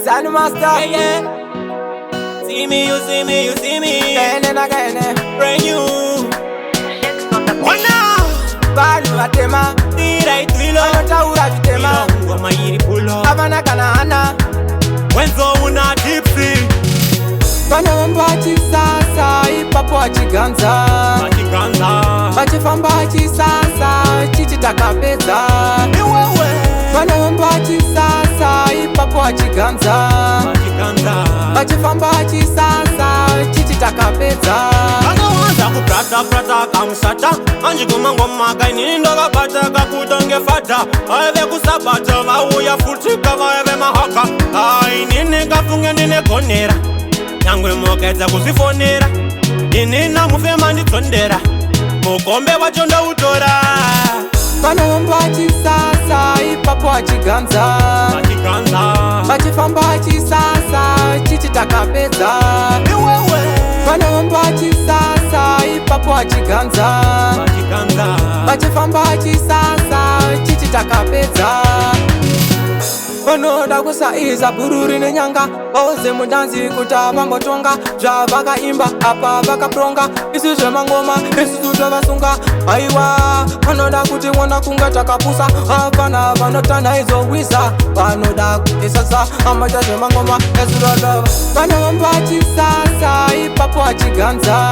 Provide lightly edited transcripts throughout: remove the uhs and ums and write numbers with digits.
Sanu Master. Yeah, yeah. See me, you see me, you see me. Again and again. Brand new. Wana. Balu atema. Tira itwilo. Anataura vitema. Ngoma yiri pulo. Havana kana. Wenzo una tipsy. Vanombachi sasa ipapo achiganza. Vachifambachi sasa chichitakapedza. Vanombachi sasa ipapo achiganza. Vachifambachi sasa chichitakapedza. Vanowanza kuprata kamusata. Anjiguma ngoma kainini ndokabata kakutonge fata. Vaeve kusabata vauya futika vaeve mahaka. Ainini kafunge ndinegonera. Nyangwe mokedza kuzifonera. Inina mufema nditsondera. Mukombe wacho ndautora. Vanombachi sasa ipapo achiganza. Vachifambachi sasa chichitakapedza. Vanombachi sasa ipapo achiganza. Vachifambachi sasa chichitakapedza. Vanoda kusaiza bururi nenyanga. Vauze mudanzi kuta vambotonga. Zvavakaimba apa vakapronga. Isi zvemangoma isi zvavasunga. Aiwa vanoda kuti mwana kunga takapusa. Hapana vanotana izowisa. Vanoda kuti sasa amaita zvemangoma ezvirolova. Vanombachi sasa ipapo achiganza.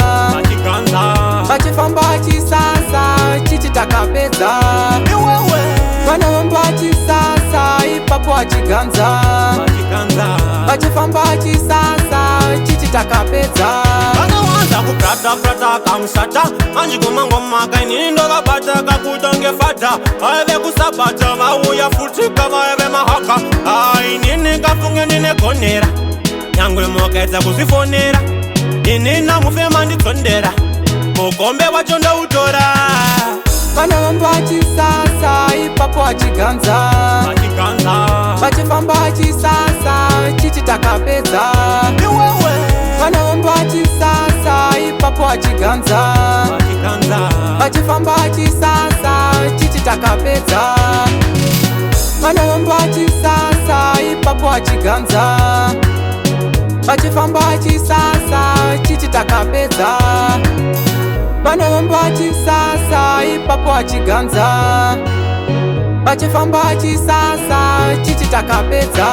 Vachifambachi sasa chichitakapedza. Vanombachi sasa ipapo achiganza. Vachifambachi sasa chichitakapedza. Vanowanza kuprata kamusata. Anjiguma ngoma kainini ndokabata kakutonge fata. Vaeve kusabata vauya futika vaeve mahaka. Ainini kafunge ndinegonera. Nyangwe mokedza kuzifonera. Inina mufema nditsondera. Mukombe wacho ndautora. Vanombachi sasa ipapo achiganza. Vachifambachi sasa chichitakapedza. Vanombachi sasa ipapo achiganza. Vachifambachi sasa chichitakapedza. Vanombachi sasa ipapo achiganza. Vachifambachi sasa chichitakapedza. Vanombachi sasa ipapo achiganza. Vachifambachi sasa chichitakapedza.